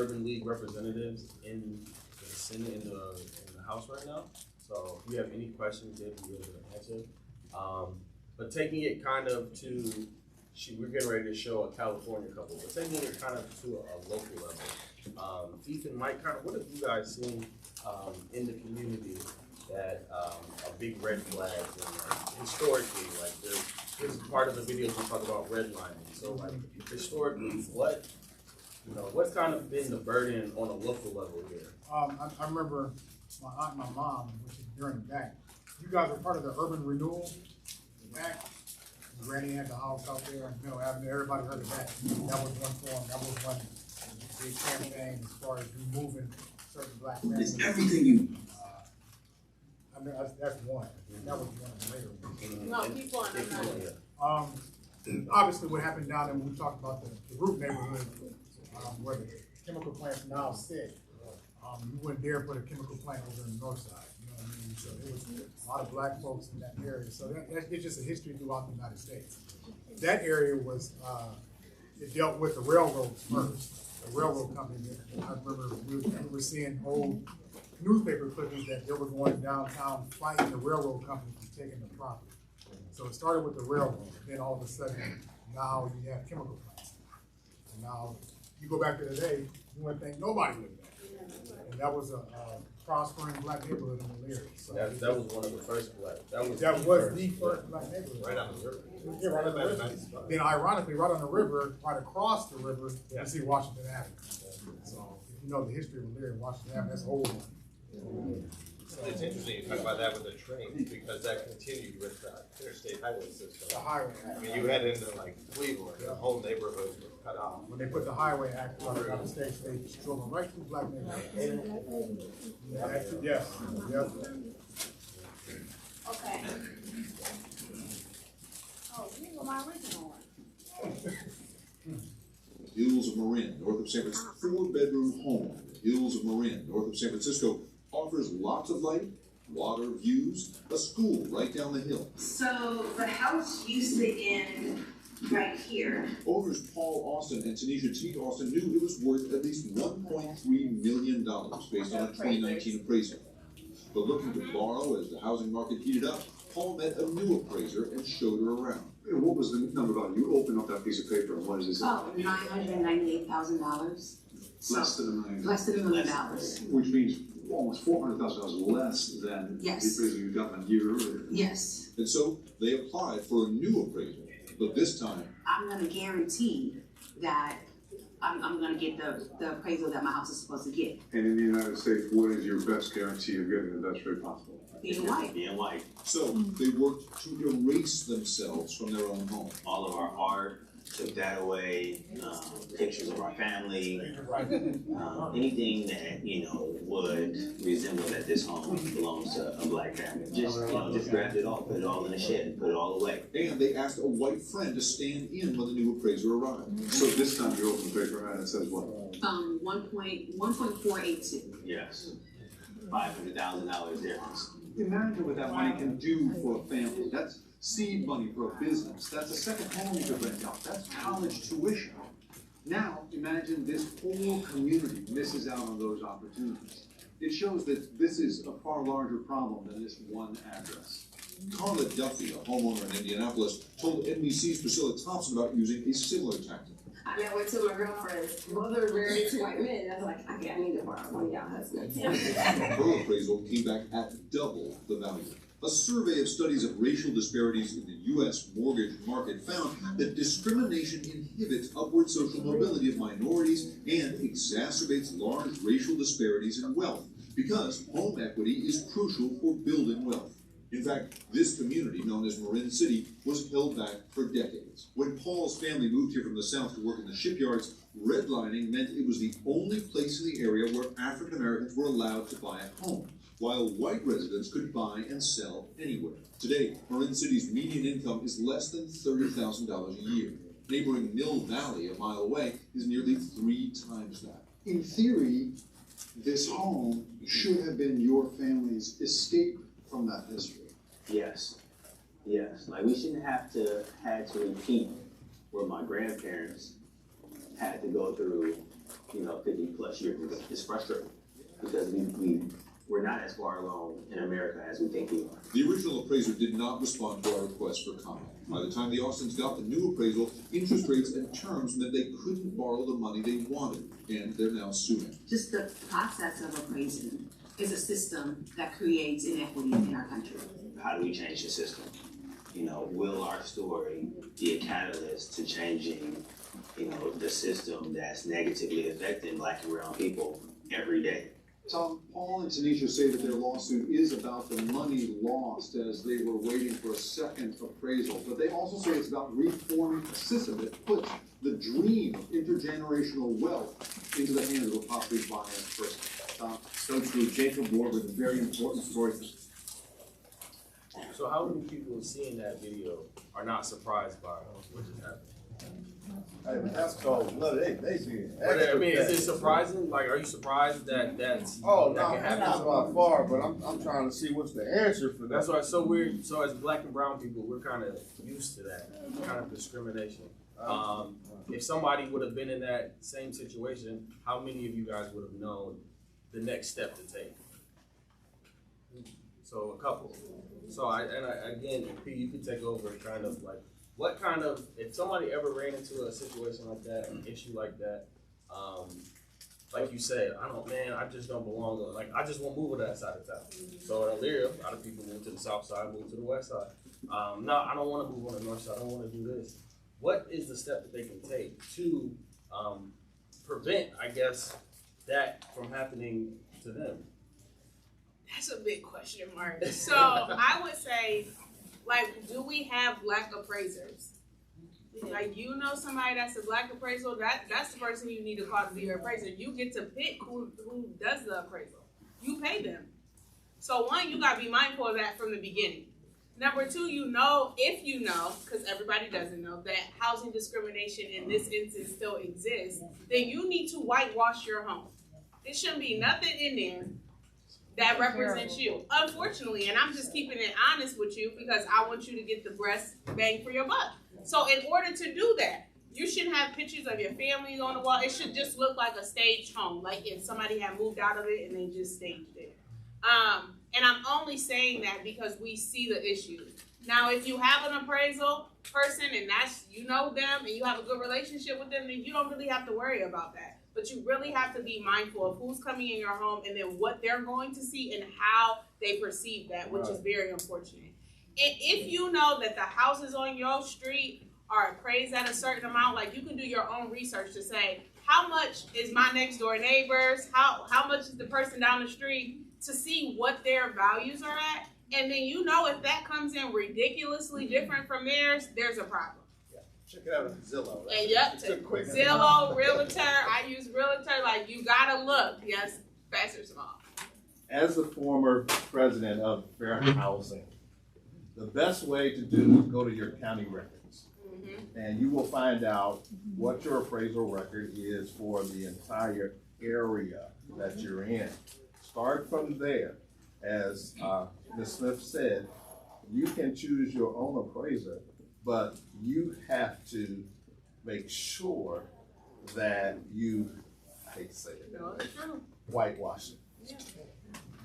Urban League representatives in the Senate, in the House right now. So if you have any questions, they'll be able to answer. But taking it kind of to, we're getting ready to show a California couple, but taking it kind of to a local level. Ethan, Mike, kind of what have you guys seen in the community that are big red flags, and historically, like there's part of the videos we talk about redlining. So like historically, what's kind of been the burden on a local level here? I remember my aunt and my mom, which is during the back. You guys were part of the urban renewal back. Granny had the house out there on Mill Avenue. Everybody heard of that. That was one form. That was one big campaign as far as removing certain black families. It's everything you. I mean, that's one. That was one of the later ones. No, keep going. Obviously, what happened down there when we talked about the root neighborhood, where the chemical plants now sit, you wouldn't dare put a chemical plant over in the north side. You know what I mean? So there was a lot of black folks in that area. So it's just a history throughout the United States. That area was, it dealt with the railroads first. The railroad company. I remember we were seeing old newspaper clippings that they were going downtown fighting the railroad company for taking the property. So it started with the railroad, then all of a sudden, now you have chemical plants. And now, you go back to today, you wouldn't think nobody lived there. And that was a prospering black neighborhood in Elyria. So that was one of the first black. That was the first black neighborhood. Right on the river. Yeah, right on the river. Then ironically, right on the river, right across the river, you see Washington Avenue. So if you know the history of Elyria, Washington Avenue, that's an old one. It's interesting you talk about that with the trains because that continued with the interstate highway system. The highway. I mean, you head into like Cleveland, the whole neighborhood was cut off. When they put the highway act on the state, they drove them right through black neighborhoods. Yes. Yep. Okay. Oh, here go my original one. Hills of Marin, north of San Francisco, 4-bedroom home. Hills of Marin, north of San Francisco, offers lots of light, water, views, a school right down the hill. So the house used to end right here. Owners Paul Austin and Tanisha T. Austin knew it was worth at least $1.3 million based on a 2019 appraisal. But looking to borrow as the housing market heated up, Paul met a new appraiser and showed her around. What was the number value? You open up that piece of paper and what is this? Oh, $998,000. Less than $1 million. Less than $1 million. Which means almost $400,000 less than the appraisal you got a year earlier. Yes. And so they applied for a new appraisal, but this time I'm going to guarantee that I'm going to get the appraisal that my house is supposed to get. And in the United States, what is your best guarantee of getting the best rate possible? Being white. Being white. So they worked to erase themselves from their own home. All of our art, took that away, pictures of our family, anything that, would resemble that this home belongs to a black family. Just grabbed it all, put it all in a shed, and put it all away. And they asked a white friend to stand in when the new appraiser arrived. So this time you open the paper and it says what? 1.482. Yes. $500,000 difference. Imagine what that money can do for a family. That's seed money for a business. That's a second home you could rent out. That's college tuition. Now, imagine this whole community misses out on those opportunities. It shows that this is a far larger problem than this one address. Carla Duffy, a homeowner in Indianapolis, told NBC's Priscilla Thompson about using a similar tactic. I went to my girlfriend's mother married to white men. I was like, I need to borrow one of y'all husbands. Her appraisal came back at double the value. A survey of studies of racial disparities in the U.S. mortgage market found that discrimination inhibits upward social mobility of minorities and exacerbates large racial disparities in wealth because home equity is crucial for building wealth. In fact, this community, known as Marin City, was held back for decades. When Paul's family moved here from the South to work in the shipyards, redlining meant it was the only place in the area where African Americans were allowed to buy a home, while white residents could buy and sell anywhere. Today, Marin City's median income is less than $30,000 a year. Neighboring Mill Valley, a mile away, is nearly 3 times that. In theory, this home should have been your family's escape from that history. Yes. Yes. Like we shouldn't had to repeat what my grandparents had to go through 50 plus years. It's frustrating because we're not as far along in America as we think we are. The original appraiser did not respond to our request for comment. By the time the Austins got the new appraisal, interest rates and terms meant they couldn't borrow the money they wanted, and they're now suing. Just the process of appraising is a system that creates inequity in our country. How do we change the system? Will our story be a catalyst to changing, the system that's negatively affecting Black and brown people every day? Tom, Paul and Tanisha say that their lawsuit is about the money lost as they were waiting for a second appraisal, but they also say it's about reforming a system that puts the dream of intergenerational wealth into the hands of a property buying person. Tom? So true. Jacob Ward with a very important story. So how many people seeing that video are not surprised by what just happened? Hey, that's called blood. They see it. But, I mean, is it surprising? Like, are you surprised that that's Oh, that no, can that's happen? not by far, but I'm trying to see what's the answer for that. That's why it's so weird. So as Black and brown people, we're kind of used to that kind of discrimination. If somebody would have been in that same situation, how many of you guys would have known the next step to take? So a couple. So again, P, you could take over and kind of like, what kind of, if somebody ever ran into a situation like that, an issue like that, like you said, I just don't belong. Like, I just won't move to that side of town. So in Elyria, a lot of people move to the south side, move to the west side. No, I don't want to move on the north side. I don't want to do this. What is the step that they can take to prevent, I guess, that from happening to them? That's a big question mark. So I would say, like, do we have Black appraisers? Like, somebody that's a Black appraisal, that's the person you need to call to be your appraiser. You get to pick who does the appraisal. You pay them. So one, you gotta be mindful of that from the beginning. Number two, if you know, because everybody doesn't know, that housing discrimination in this instance still exists, then you need to whitewash your home. There shouldn't be nothing in there that represents you. Unfortunately, and I'm just keeping it honest with you because I want you to get the best bang for your buck. So in order to do that, you shouldn't have pictures of your family on the wall. It should just look like a staged home, like if somebody had moved out of it and they just staged it. And I'm only saying that because we see the issue. Now, if you have an appraisal person and you know them and you have a good relationship with them, then you don't really have to worry about that. But you really have to be mindful of who's coming in your home and then what they're going to see and how they perceive that, which is very unfortunate. And if you know that the houses on your street are appraised at a certain amount, like, you can do your own research to say, how much is my next door neighbors? How much is the person down the street, to see what their values are at. And then if that comes in ridiculously different from theirs, there's a problem. Check it out on Zillow. Right? And yep, Zillow, Realtor. I use Realtor. Like, you gotta look. Yes, fast or small. As the former president of Fair Housing, the best way to do is go to your county records. And you will find out what your appraisal record is for the entire area that you're in. Start from there. As Ms. Smith said, you can choose your own appraiser, but you have to make sure that you, I hate to say it, whitewash it. Yeah.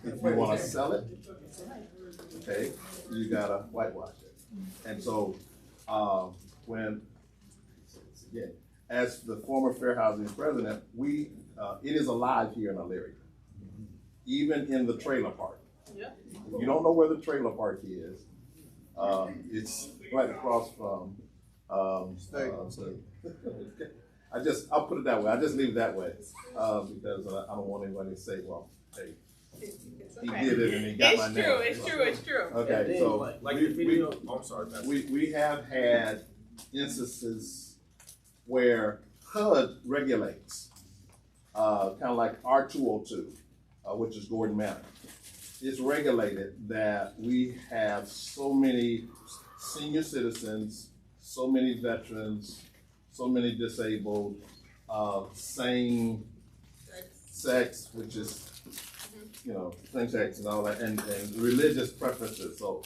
If you want to sell it, okay, you gotta whitewash it. And so, again, as the former Fair Housing president, it is alive here in Elyria, even in the trailer park. Yep. If you don't know where the trailer park is, it's right across from I'll put it that way. I just leave it that way because I don't want anybody to say, well, hey, he did it and he got my name. It's true. Okay, so like the video. I'm sorry, we have had instances where HUD regulates, kind of like R202, which is Gordon Manor. It's regulated that we have so many senior citizens, so many veterans, so many disabled, same sex, which is, same sex and all that, and religious preferences. So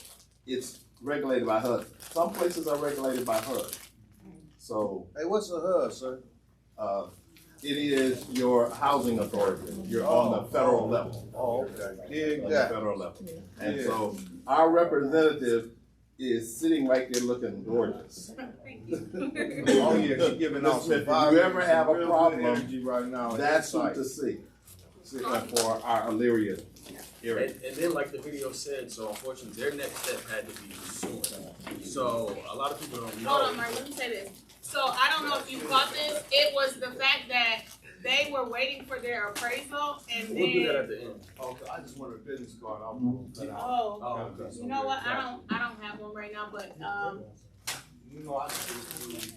it's regulated by HUD. Some places are regulated by HUD. So, hey, what's a HUD, sir? It is your housing authority. You're on the federal level. Oh, okay. On the Exactly. federal level. And so our representative is sitting right there looking gorgeous. Oh yeah, she's giving out some If you ever have a real good problem, energy right now. that's who to see for our Elyria area. And then like the video said, so unfortunately their next step had to be suing. So a lot of people don't know. Hold on, Mark, let me say this. So I don't know if you caught this, it was the fact that they were waiting for their appraisal and We'll do that then, at the end. Okay, I just wanted a business card. I was gonna cut out. oh, Oh, okay. you know what, I don't have one right now, but, You know,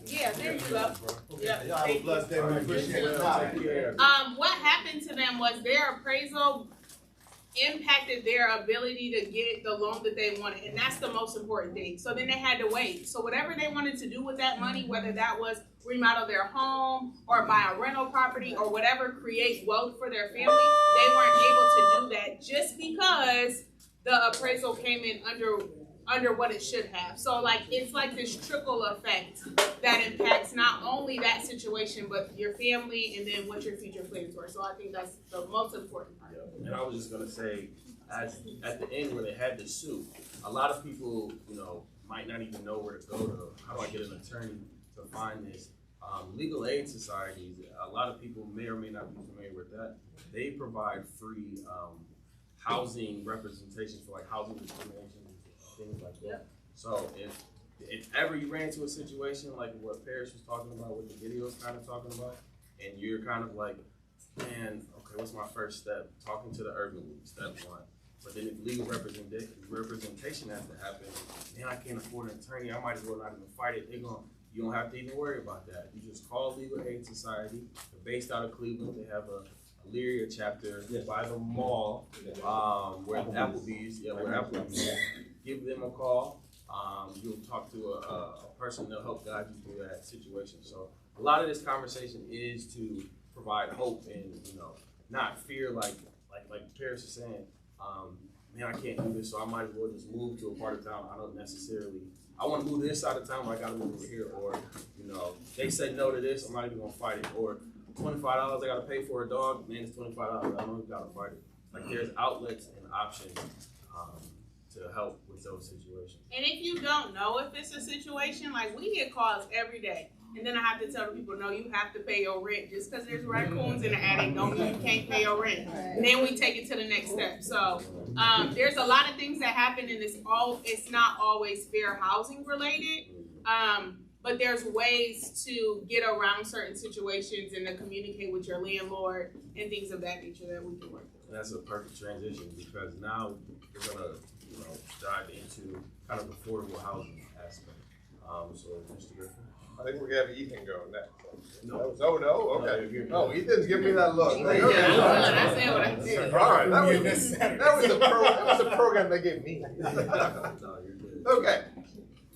yeah, there you go. Yeah, Y'all have a blessed day. We appreciate it. what happened to them was their appraisal impacted their ability to get the loan that they wanted, and that's the most important thing. So then they had to wait. So whatever they wanted to do with that money, whether that was remodel their home or buy a rental property or whatever, create wealth for their family, they weren't able to do that just because the appraisal came in under what it should have. So like it's like this trickle effect that impacts not only that situation but your family and then what your future plans were. So I think that's the most important part. Yeah. And I was just gonna say, at the end where they had to sue, a lot of people, you know, might not even know where to go to. How do I get an attorney to find this? Legal aid societies, a lot of people may or may not be familiar with that. They provide free housing representation for like housing discrimination, things like that. Yep. So if ever you ran into a situation like what Paris was talking about, what the video is kind of talking about, and you're kind of like, man, okay, what's my first step? Talking to the urban league, step one. But then if legal representation has to happen, man, I can't afford an attorney, I might as well not even fight it. You don't have to even worry about that. You just call Legal Aid Society. They're based out of Cleveland. They have a Elyria chapter by the mall, where Applebee's, give them a call. You'll talk to a person that'll help guide you through that situation. So a lot of this conversation is to provide hope and, you know, not fear like Paris is saying, man, I can't do this, so I might as well just move to a part of town I don't necessarily, I want to move to this side of town, but I gotta move over here, or, you know, they said no to this, I'm not even gonna fight it, or $25 I gotta pay for a dog, man, it's $25, I don't even gotta fight it. Like there's outlets and options to help with those situations. And if you don't know if it's a situation, like we get calls every day. And then I have to tell the people, no, you have to pay your rent. Just because there's raccoons in the attic don't mean you can't pay your rent. And then we take it to the next step. So there's a lot of things that happen, and it's not always fair housing related. But there's ways to get around certain situations and to communicate with your landlord and things of that nature that we can work with. And that's a perfect transition because now we're gonna, you know, dive into kind of affordable housing aspect. So Mr. Griffin. I think we're gonna have Ethan go next. No. No, okay. No, Ethan's giving me that look. Like, Yeah, okay. I said what I said. All right, that was the program they gave me. No, you're good. Okay.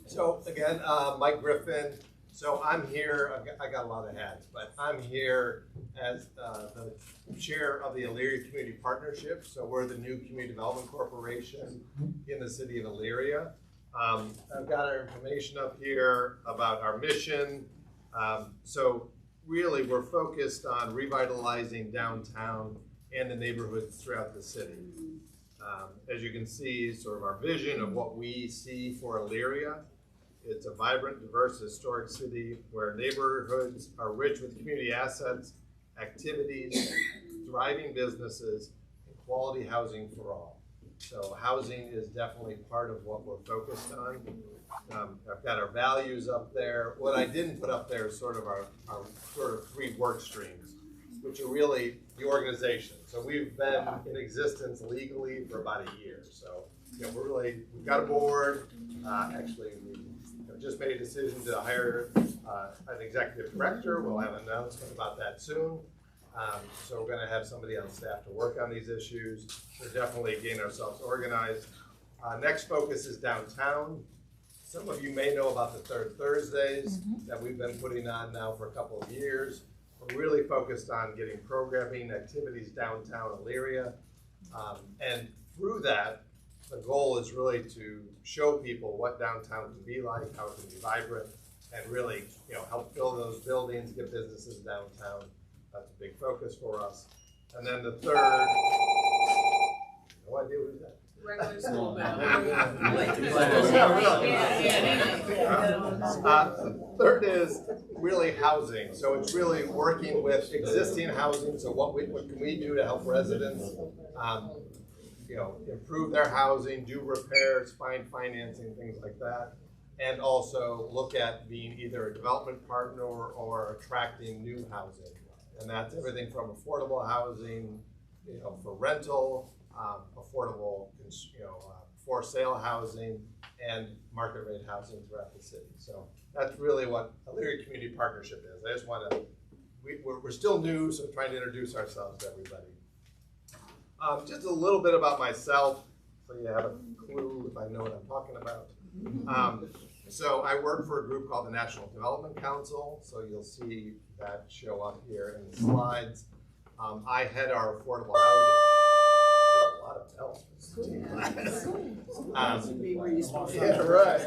So again, Mike Griffin. So I'm here, I got a lot of hats, but I'm here as the chair of the Elyria Community Partnership. So we're the new community development corporation in the city of Elyria. I've got our information up here about our mission. So really we're focused on revitalizing downtown and the neighborhoods throughout the city. As you can see, sort of our vision of what we see for Elyria. It's a vibrant, diverse, historic city where neighborhoods are rich with community assets, activities, thriving businesses, and quality housing for all. So housing is definitely part of what we're focused on. I've got our values up there. What I didn't put up there is sort of our sort of 3 work streams, which are really the organization. So we've been in existence legally for about a year. So you know, we've got a board. Actually, we just made a decision to hire an executive director. We'll have an announcement about that soon. So we're going to have somebody on staff to work on these issues. We're definitely getting ourselves organized. Next focus is downtown. Some of you may know about the Third Thursdays that we've been putting on now for a couple of years. We're really focused on getting programming activities downtown Elyria. And through that, the goal is really to show people what downtown can be like, how it can be vibrant, and really, you know, help fill those buildings, get businesses downtown. That's a big focus for us. And then the third, no idea who's that. Regular school bell. Third is really housing. So it's really working with existing housing. So what can we do to help residents, improve their housing, do repairs, find financing, things like that, and also look at being either a development partner or attracting new housing. And that's everything from affordable housing, for rental, affordable, for sale housing, and market rate housing throughout the city. So that's really what Elyria Community Partnership is. I just want to, we're still new, so trying to introduce ourselves to everybody. Just a little bit about myself, so you have a clue if I know what I'm talking about. So I work for a group called the National Development Council, so you'll see that show up here in the slides. I head our affordable housing. There's a lot of bells. Yeah, right.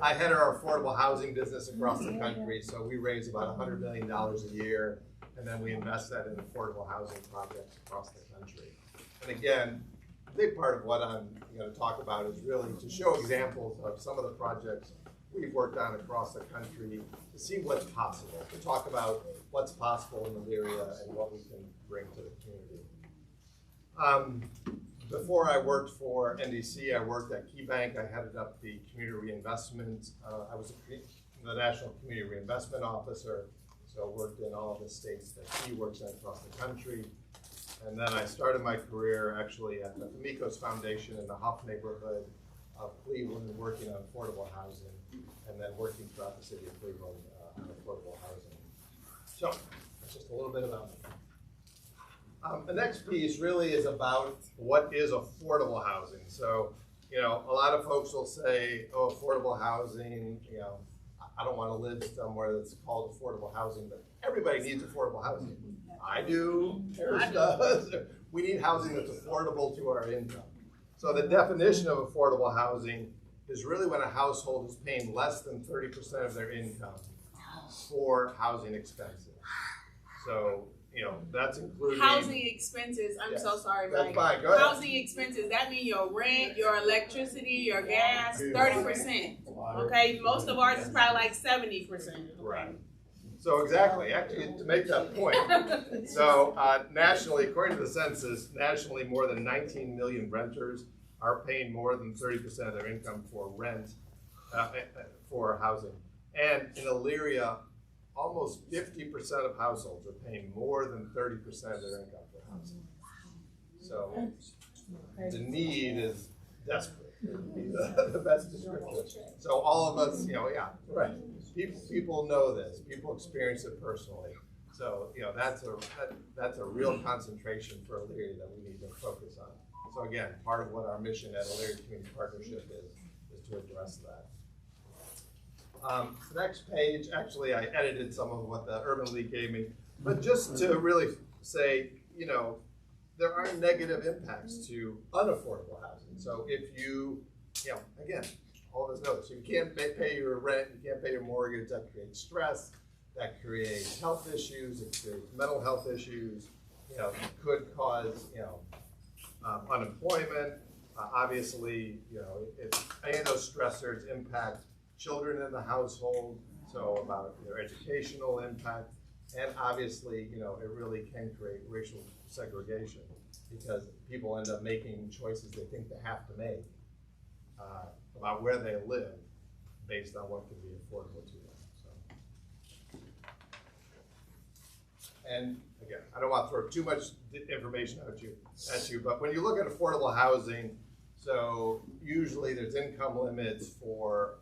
I head our affordable housing business across the country, so we raise about $100 million a year, and then we invest that in affordable housing projects across the country. And again, a big part of what I'm going to talk about is really to show examples of some of the projects we've worked on across the country to see what's possible, to talk about what's possible in Elyria and what we can bring to the community. Before I worked for NDC, I worked at KeyBank. I headed up the community reinvestment. I was the National Community Reinvestment Officer, so worked in all of the states that Key works in across the country. And then I started my career actually at the Famicos Foundation in the Huff neighborhood of Cleveland, working on affordable housing, and then working throughout the city of Cleveland on affordable housing. So that's just a little bit about me. The next piece really is about what is affordable housing. So, a lot of folks will say, oh, affordable housing, I don't want to live somewhere that's called affordable housing, but everybody needs affordable housing. I do, Harris does. We need housing that's affordable to our income. So the definition of affordable housing is really when a household is paying less than 30% of their income for housing expenses. So, that's including housing expenses. I'm so sorry, Mike. That's fine. Go ahead. Housing expenses, that means your rent, your electricity, your gas, 30%. Okay, most of ours is probably like 70%. Right. So exactly, actually, to make that point, so nationally, according to the census, nationally more than 19 million renters are paying more than 30% of their income for rent, for housing. And in Elyria, almost 50% of households are paying more than 30% of their income for housing. So the need is desperate, the best description. So all of us, right. People know this. People experience it personally. So that's a real concentration for Elyria that we need to focus on. So again, part of what our mission at Elyria Community Partnership is to address that. The next page, actually, I edited some of what the Urban League gave me, but just to really say, there are negative impacts to unaffordable housing. So if you, again, all of us know this, you can't pay your rent, you can't pay your mortgage, that creates stress, that creates health issues, it creates mental health issues, it could cause, unemployment. Obviously, any of those stressors impact children in the household, so about their educational impact, and obviously, it really can create racial segregation because people end up making choices they think they have to make about where they live based on what can be affordable to them. So. And again, I don't want to throw too much information at you, but when you look at affordable housing, so usually there's income limits for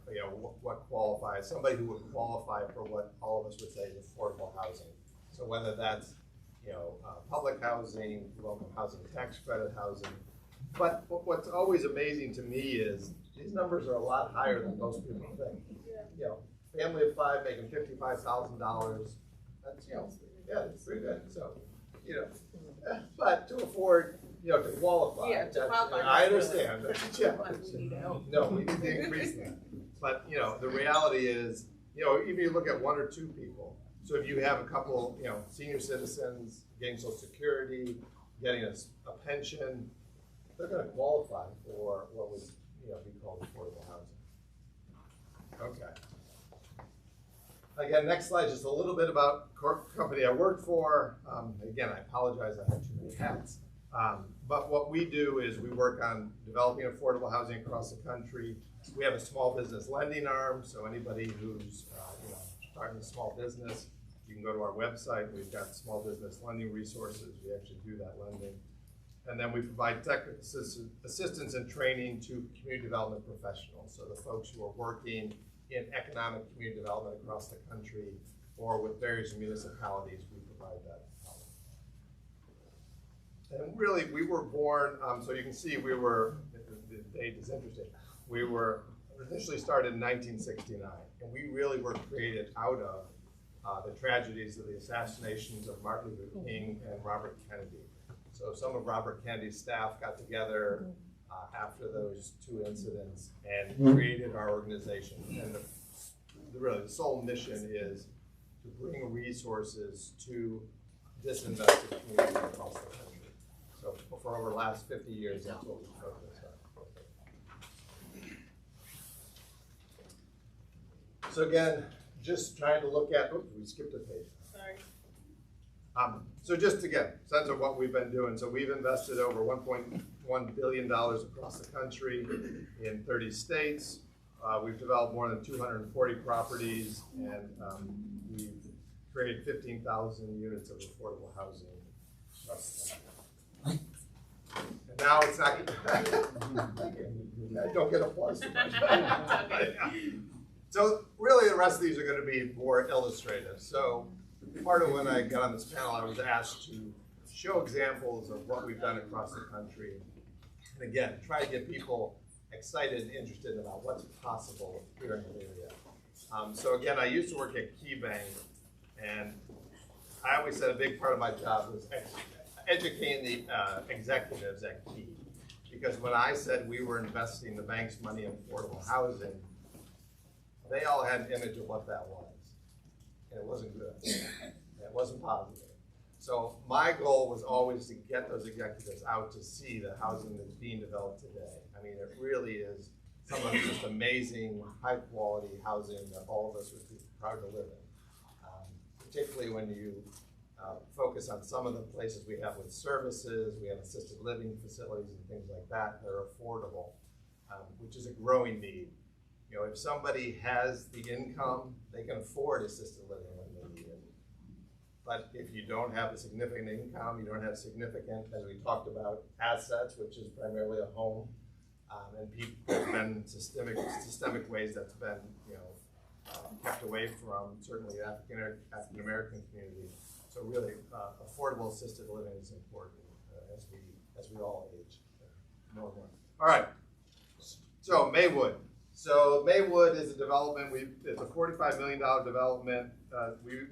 what qualifies, somebody who would qualify for what all of us would say is affordable housing. So whether that's public housing, local housing tax credit housing. But what's always amazing to me is these numbers are a lot higher than most people think. Family of 5 making $55,000. That's it's pretty good. So but to afford to qualify. Yeah, to qualify. I understand. No, we need to increase that. But the reality is, even if you look at 1 or 2 people, So if you have a couple, senior citizens getting Social Security, getting a pension, they're going to qualify for what would be called affordable housing. Okay. Again, next slide, just a little bit about company I work for. Again, I apologize, I have too many hats. But what we do is we work on developing affordable housing across the country. We have a small business lending arm, so anybody who's starting a small business, you can go to our website. We've got small business lending resources. We actually do that lending. And then we provide technical assistance and training to community development professionals, so the folks who are working in economic community development across the country or with various municipalities, we provide that help. And really, we were born, so you can see the date is interesting. We were initially started in 1969, and we really were created out of the tragedies of the assassinations of Martin Luther King and Robert Kennedy. So some of Robert Kennedy's staff got together after those two incidents and created our organization. And really the sole mission is to bring resources to disinvested communities across the country. So for over the last 50 years, that's what we've focused on. So again, just trying to look at, oops, we skipped a page. Sorry. So just to get a sense of what we've been doing, so we've invested over $1.1 billion across the country in 30 states. We've developed more than 240 properties, and we've created 15,000 units of affordable housing. And now it's not, I don't get applause too much. So really the rest of these are going to be more illustrative. So part of when I got on this panel, I was asked to show examples of what we've done across the country. And again, try to get people excited and interested about what's possible here in Elyria. So again, I used to work at KeyBank, and I always said a big part of my job was educating the executives at Key. Because when I said we were investing the bank's money in affordable housing, they all had an image of what that was. And it wasn't good. It wasn't positive. So my goal was always to get those executives out to see the housing that's being developed today. I mean, it really is some of the just amazing, high-quality housing that all of us would be proud to live in. Particularly when you focus on some of the places we have with services, we have assisted living facilities and things like that that are affordable, which is a growing need. If somebody has the income, they can afford assisted living when they need it. But if you don't have a significant income, you don't have significant, as we talked about, assets, which is primarily a home, and people have been systemic ways that's been, kept away from certainly the African American community. So really, affordable assisted living is important as we all age more and more. All right. So Maywood. So Maywood is a development. It's a $45 million development.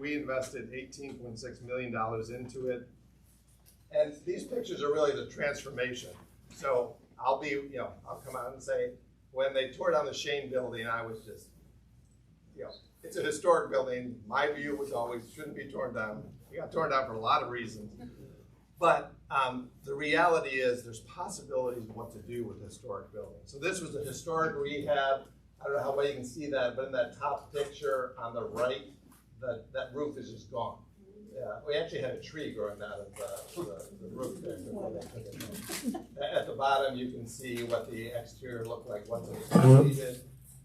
We invested $18.6 million into it. And these pictures are really the transformation. So I'll come out and say, when they tore down the Shane building, I was just, it's a historic building. My view was always shouldn't be torn down. It got torn down for a lot of reasons. But the reality is there's possibilities of what to do with historic buildings. So this was a historic rehab. I don't know how well you can see that, but in that top picture on the right, that roof is just gone. Yeah, we actually had a tree growing out of the roof there before they took it down. At the bottom, you can see what the exterior looked like once it was completed.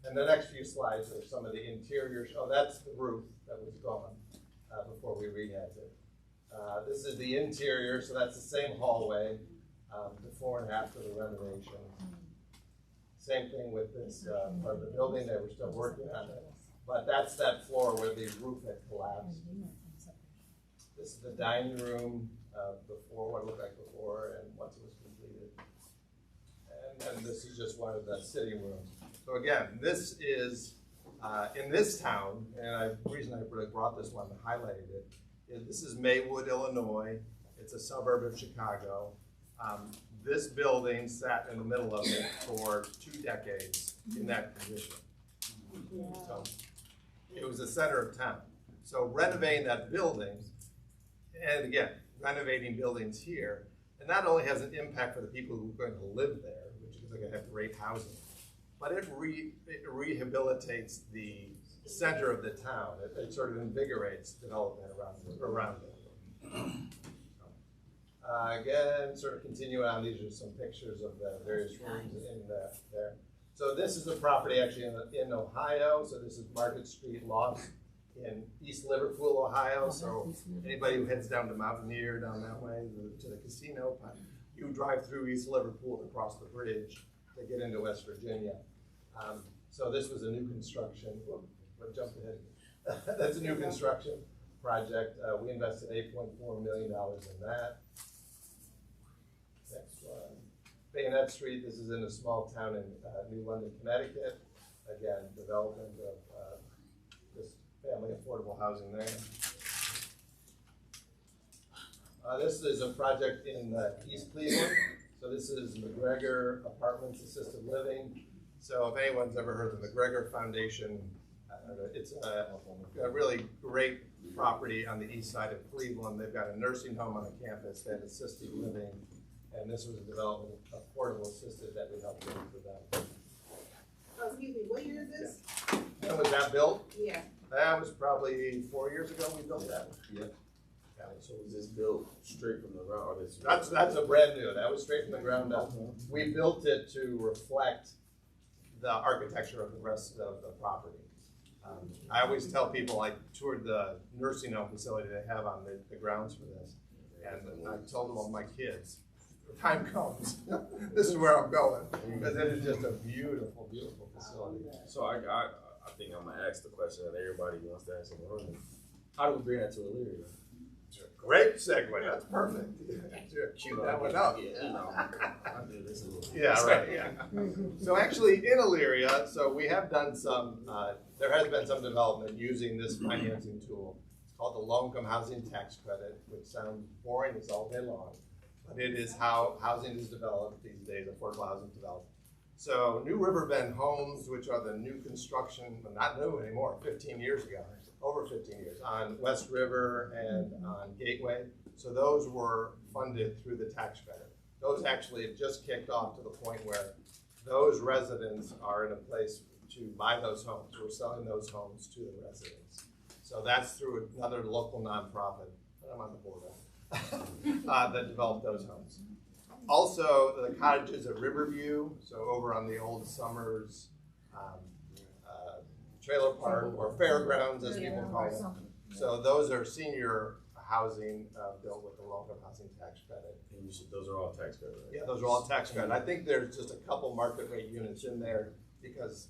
And the next few slides are some of the interior. Oh, that's the roof that was gone before we rehabbed it. This is the interior, so that's the same hallway before and after the renovation. Same thing with this part of the building. They were still working on it. But that's that floor where the roof had collapsed. This is the dining room before, what it looked like before, and once it was completed. And this is just one of the sitting rooms. So again, this is, in this town, and the reason I really brought this one and highlighted it, is this is Maywood, Illinois. It's a suburb of Chicago. This building sat in the middle of it for 2 decades in that condition. So it was the center of town. So renovating that building, and again, renovating buildings here, and not only has an impact for the people who are going to live there, which is going to have great housing, but it rehabilitates the center of the town. It sort of invigorates development around it. Again, sort of continuing on, these are some pictures of the various rooms in there. So this is the property actually in Ohio. So this is Market Street Loft in East Liverpool, Ohio. So anybody who heads down to Mountaineer, down that way to the casino, you drive through East Liverpool to cross the bridge to get into West Virginia. So this was a new construction. What jumped ahead? That's a new construction project. We invested $8.4 million in that. Next one. Bayonet Street, this is in a small town in New London, Connecticut. Again, development of this family affordable housing there. This is a project in East Cleveland. So this is McGregor Apartments Assisted Living. So if anyone's ever heard of the McGregor Foundation, it's a really great property on the east side of Cleveland. They've got a nursing home on the campus. They have assisted living. And this was a development of affordable assisted that we helped do for them. Oh, excuse me, what year is this? When was that built? Yeah. That was probably 4 years ago we built that. Yep. Yeah. So was this built straight from the ground, or this? That's a brand new. That was straight from the ground up. We built it to reflect the architecture of the rest of the property. I always tell people I toured the nursing home facility they have on the grounds for this, and I told them all my kids, the time comes, this is where I'm going, because it is just a beautiful, beautiful facility. So I think I'm gonna ask the question that everybody wants to ask in the room. How do we bring that to Elyria? Great segue. That's perfect. Cue that one up. Yeah, you know, I do this a little. Yeah, right. Yeah. So actually, in Elyria, so we have done some. There has been some development using this financing tool. It's called the Low-Income Housing Tax Credit, which sounds boring. It's all day long, but it is how housing is developed these days. Affordable housing is developed. So New Riverbend homes, which are the new construction, but not new anymore, 15 years ago. Over 15 years, on West River and on Gateway. So those were funded through the tax credit. Those actually have just kicked off to the point where those residents are in a place to buy those homes. We're selling those homes to the residents. So that's through another local nonprofit, I'm on the board of, that developed those homes. Also, the cottages at Riverview, so over on the old Summers trailer park, or fairgrounds as people call them. So those are senior housing built with the low-income housing tax credit. And you said those are all tax credit, right? Yeah, those are all tax credit. I think there's just a couple market rate units in there because